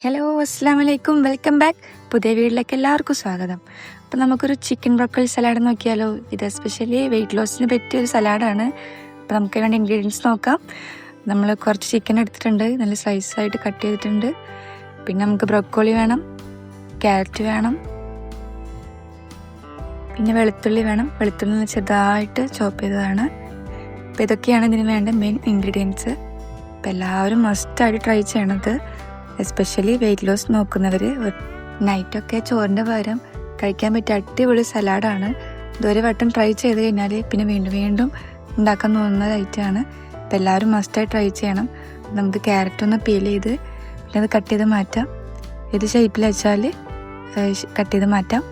Hello, അസ്സാം വലൈക്കും, welcome back. പുതിയ വീട്ടിലേക്ക് എല്ലാവർക്കും സ്വാഗതം. അപ്പോൾ നമുക്കൊരു ചിക്കൻ ബ്രോക്കോളി സലാഡ് നോക്കിയാലോ. ഇത് എസ്പെഷ്യലി വെയിറ്റ് ലോസിന് പറ്റിയൊരു സലാഡാണ്. അപ്പോൾ നമുക്ക് വേണ്ട ഇൻഗ്രീഡിയൻസ് നോക്കാം. നമ്മൾ കുറച്ച് ചിക്കൻ എടുത്തിട്ടുണ്ട്, നല്ല സ്ലൈസായിട്ട് കട്ട് ചെയ്തിട്ടുണ്ട്. പിന്നെ നമുക്ക് ബ്രോക്കോളി വേണം, ക്യാരറ്റ് വേണം, പിന്നെ വെളുത്തുള്ളി വേണം. വെളുത്തുള്ളി ചെറുതായിട്ട് ചോപ്പ് ചെയ്തതാണ്. അപ്പോൾ ഇതൊക്കെയാണ് ഇതിന് വേണ്ട മെയിൻ ഇൻഗ്രീഡിയൻസ്. അപ്പോൾ എല്ലാവരും മസ്റ്റായിട്ട് ട്രൈ ചെയ്യണത്, എസ്പെഷ്യലി വെയിറ്റ് ലോസ് നോക്കുന്നവർ. നൈറ്റൊക്കെ ചോറിൻ്റെ പകരം കഴിക്കാൻ പറ്റിയ അടിപൊളി സലാഡാണ്. ഇതൊരു വട്ടം ട്രൈ ചെയ്ത് കഴിഞ്ഞാൽ പിന്നെ വീണ്ടും വീണ്ടും ഉണ്ടാക്കാൻ തോന്നുന്ന ഐറ്റമാണ്. അപ്പോൾ എല്ലാവരും മസ്റ്റായി ട്രൈ ചെയ്യണം. നമുക്ക് ക്യാരറ്റ് ഒന്ന് പീൽ ചെയ്ത് പിന്നെ അത് കട്ട് ചെയ്ത് മാറ്റാം. ഏത് ഷേപ്പിൽ വെച്ചാൽ കട്ട് ചെയ്ത് മാറ്റാം.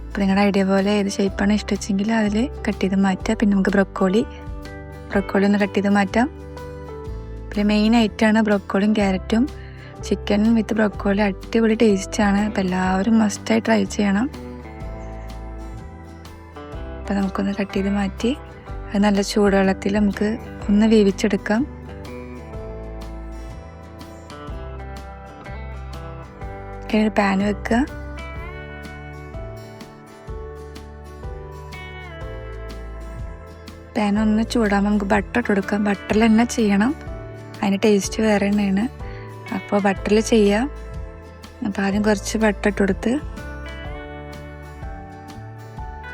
അപ്പോൾ നിങ്ങളുടെ ഐഡിയ പോലെ ഏത് ഷേപ്പാണ് ഇഷ്ടമെങ്കിൽ അതിൽ കട്ട് ചെയ്ത് മാറ്റാം. പിന്നെ നമുക്ക് ബ്രോക്കോളി ഒന്ന് കട്ട് ചെയ്ത് മാറ്റാം. പിന്നെ മെയിൻ ഐറ്റമാണ് ബ്രോക്കോളിയും ക്യാരറ്റും. ചിക്കൻ വിത്ത് ബ്രോക്കോളി അടിപൊളി ടേസ്റ്റാണ്. അപ്പോൾ എല്ലാവരും മസ്റ്റായി ട്രൈ ചെയ്യണം. അപ്പോൾ നമുക്കൊന്ന് കട്ട് ചെയ്ത് മാറ്റി അത് നല്ല ചൂടുവെള്ളത്തിൽ നമുക്ക് ഒന്ന് വേവിച്ചെടുക്കാം. ഒരു പാൻ വെക്കുക. പാൻ ഒന്ന് ചൂടാകുമ്പോൾ നമുക്ക് ബട്ടർ ഇട്ട് കൊടുക്കാം. ബട്ടറിൽ തന്നെ ചെയ്യണം, അതിന് ടേസ്റ്റ് വേറെ തന്നെയാണ്. അപ്പോൾ ബട്ടറിൽ ചെയ്യാം. അപ്പോൾ ആദ്യം കുറച്ച് ബട്ടർ ഇട്ട് കൊടുത്ത്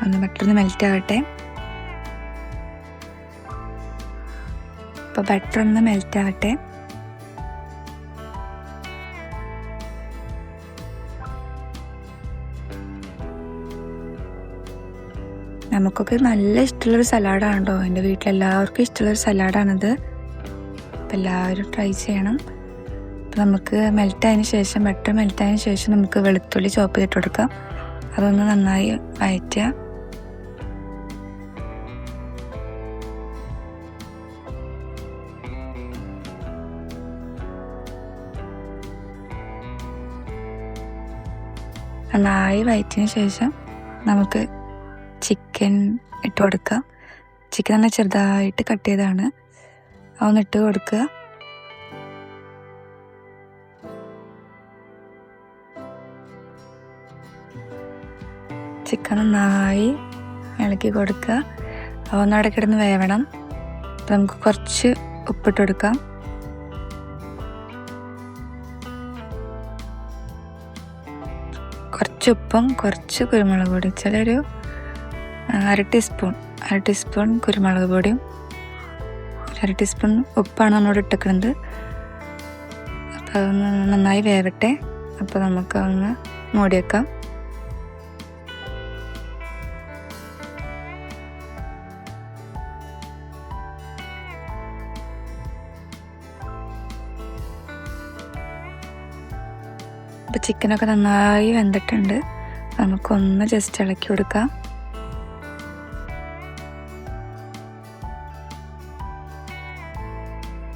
ഒന്ന് ബട്ടറിന് മെൽറ്റ് ആവട്ടെ. അപ്പോൾ ബട്ടർ ഒന്ന് മെൽറ്റ് ആവട്ടെ. നമുക്കൊക്കെ നല്ല ഇഷ്ടമുള്ളൊരു സലാഡാണ് കേട്ടോ. എൻ്റെ വീട്ടിലെല്ലാവർക്കും ഇഷ്ടമുള്ളൊരു സലാഡാണിത്. അപ്പോൾ എല്ലാവരും ട്രൈ ചെയ്യണം. അപ്പോൾ നമുക്ക് മെൽറ്റായതിന് ശേഷം, ബട്ടർ മെൽറ്റായതിന് ശേഷം നമുക്ക് വെളുത്തുള്ളി ചോപ്പ് ചെയ്തിട്ട് കൊടുക്കാം. അതൊന്ന് നന്നായി വഴറ്റുക. നന്നായി വഴറ്റിയതിന് ശേഷം നമുക്ക് ചിക്കൻ ഇട്ട് കൊടുക്കാം. ചിക്കൻ നല്ല ചെറുതായിട്ട് കട്ട് ചെയ്താണ്, അതൊന്ന് ഇട്ട് കൊടുക്കുക. ചിക്കൻ നന്നായി ഇളക്കി കൊടുക്കുക. ഒന്നവിടെ കിടന്ന് വേവണം. അപ്പോൾ നമുക്ക് കുറച്ച് ഉപ്പിട്ട് കൊടുക്കാം. കുറച്ച് ഉപ്പും കുറച്ച് കുരുമുളക് പൊടി, ചിലൊരു അര ടീസ്പൂൺ കുരുമുളക് പൊടിയും 1 ടീസ്പൂൺ ഉപ്പാണ് നമ്മളോട് ഇട്ടിക്കുന്നത്. അപ്പോൾ അതൊന്ന് നന്നായി വേവട്ടെ. അപ്പോൾ നമുക്ക് ഒന്ന് മൂടി വെക്കാം. അപ്പോൾ ചിക്കനൊക്കെ നന്നായി വെന്തിട്ടുണ്ട്. നമുക്കൊന്ന് ജസ്റ്റ് ഇളക്കി കൊടുക്കാം.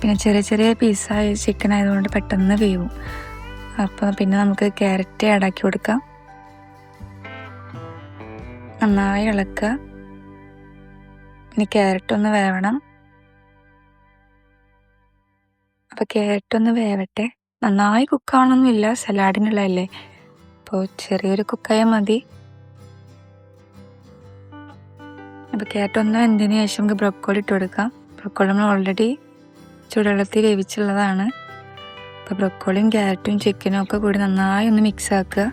പിന്നെ ചെറിയ ചെറിയ പീസായ ചിക്കൻ ആയതുകൊണ്ട് പെട്ടെന്ന് വേവും. അപ്പോൾ പിന്നെ നമുക്ക് ക്യാരറ്റ് ആഡാക്കി കൊടുക്കാം. നന്നായി ഇളക്കുക. ഇനി ക്യാരറ്റ് ഒന്ന് വേവണം. അപ്പോൾ ക്യാരറ്റ് ഒന്ന് വേവട്ടെ. നന്നായി കുക്കാവണമെന്നില്ല, സലാഡിനുള്ളതല്ലേ. അപ്പോൾ ചെറിയൊരു കുക്കായാൽ മതി. അപ്പോൾ ക്യാരറ്റ് ഒന്ന് വെന്തതിന് ശേഷം നമുക്ക് ബ്രോക്കോളി ഇട്ട് കൊടുക്കാം. ബ്രോക്കോളി നമ്മൾ ഓൾറെഡി ചൂടുവെള്ളത്തിൽ വേവിച്ചുള്ളതാണ്. അപ്പോൾ ബ്രോക്കോളിയും ക്യാരറ്റും ചിക്കനും ഒക്കെ കൂടി നന്നായി ഒന്ന് മിക്സ് ആക്കുക.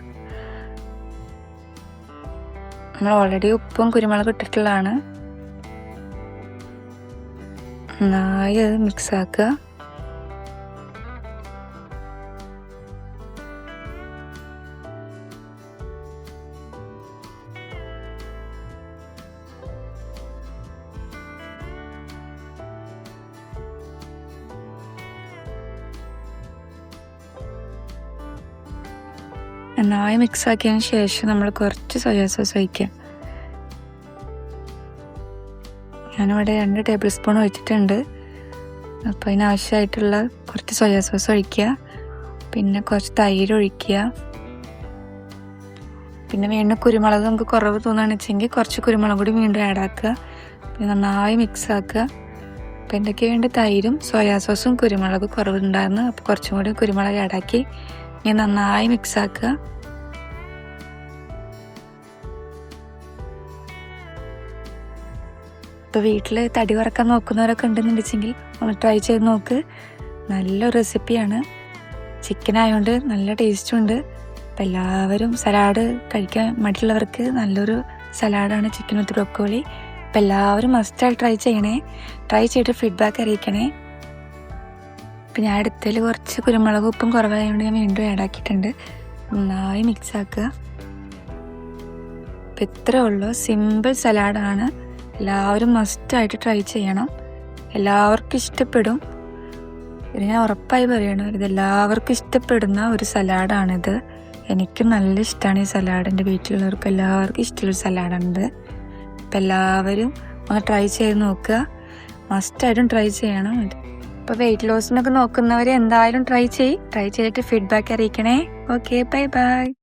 നമ്മൾ ഓൾറെഡി ഉപ്പും കുരുമുളകും ഇട്ടിട്ടുള്ളതാണ്. നന്നായി അത് മിക്സ് ആക്കുക. നന്നായി മിക്സ് ആക്കിയതിന് ശേഷം നമ്മൾ കുറച്ച് സോയാ സോസ് ഒഴിക്കുക. ഞാനിവിടെ 2 ടേബിൾ സ്പൂൺ ഒഴിച്ചിട്ടുണ്ട്. അപ്പോൾ അതിനാവശ്യമായിട്ടുള്ള കുറച്ച് സോയാ സോസ് ഒഴിക്കുക. പിന്നെ കുറച്ച് തൈര് ഒഴിക്കുക. പിന്നെ വീണ്ടും കുരുമുളക് നമുക്ക് കുറവ് തോന്നുകയാണെന്ന് വെച്ചെങ്കിൽ കുറച്ച് കുരുമുളക് കൂടി വീണ്ടും ആഡാക്കുക. പിന്നെ നന്നായി മിക്സ് ആക്കുക. അപ്പോൾ എന്തൊക്കെ വേണ്ട, തൈരും സോയാ സോസും കുരുമുളക് കുറവുണ്ടായിരുന്നു. അപ്പോൾ കുറച്ചും കൂടി കുരുമുളക് ആഡാക്കി ഇനി നന്നായി മിക്സ് ആക്കുക. ഇപ്പോൾ വീട്ടിൽ തടി കുറക്കാൻ നോക്കുന്നവരൊക്കെ ഉണ്ടെന്നുണ്ടെങ്കിൽ ഒന്ന് ട്രൈ ചെയ്ത് നോക്ക്. നല്ലൊരു റെസിപ്പിയാണ്. ചിക്കൻ ആയതുകൊണ്ട് നല്ല ടേസ്റ്റും ഉണ്ട്. അപ്പം എല്ലാവരും സലാഡ് കഴിക്കാൻ മടിയുള്ളവർക്ക് നല്ലൊരു സലാഡാണ് ചിക്കൻ വിത്ത് ബ്രൊക്കോളി. അപ്പം എല്ലാവരും മസ്റ്റായി ട്രൈ ചെയ്യണേ. ട്രൈ ചെയ്തിട്ട് ഫീഡ്ബാക്ക് അറിയിക്കണേ. ഇപ്പം ഞാൻ എടുത്തതിൽ കുറച്ച് കുരുമുളക് ഉപ്പും കുറവായതുകൊണ്ട് ഞാൻ വീണ്ടും ആഡാക്കിയിട്ടുണ്ട്. നന്നായി മിക്സ് ആക്കുക. അപ്പം ഇത്രേ ഉള്ളൂ, സിമ്പിൾ സലാഡാണ്. എല്ലാവരും മസ്റ്റായിട്ട് ട്രൈ ചെയ്യണം. എല്ലാവർക്കും ഇഷ്ടപ്പെടും. ഇത് ഞാൻ ഉറപ്പായി പറയണം, ഇതെല്ലാവർക്കും ഇഷ്ടപ്പെടുന്ന ഒരു സലാഡാണിത്. എനിക്ക് നല്ല ഇഷ്ടമാണ് ഈ സലാഡ്. എൻ്റെ വീട്ടിലുള്ളവർക്കും എല്ലാവർക്കും ഇഷ്ടമുള്ളൊരു സലാഡാണിത്. അപ്പം എല്ലാവരും ഒന്ന് ട്രൈ ചെയ്ത് നോക്കുക. മസ്റ്റായിട്ടും ട്രൈ ചെയ്യണം. ഇപ്പോൾ വെയിറ്റ് ലോസിനൊക്കെ നോക്കുന്നവർ എന്തായാലും ട്രൈ ചെയ്തിട്ട് ഫീഡ്ബാക്ക് അറിയിക്കണേ. Okay, bye by.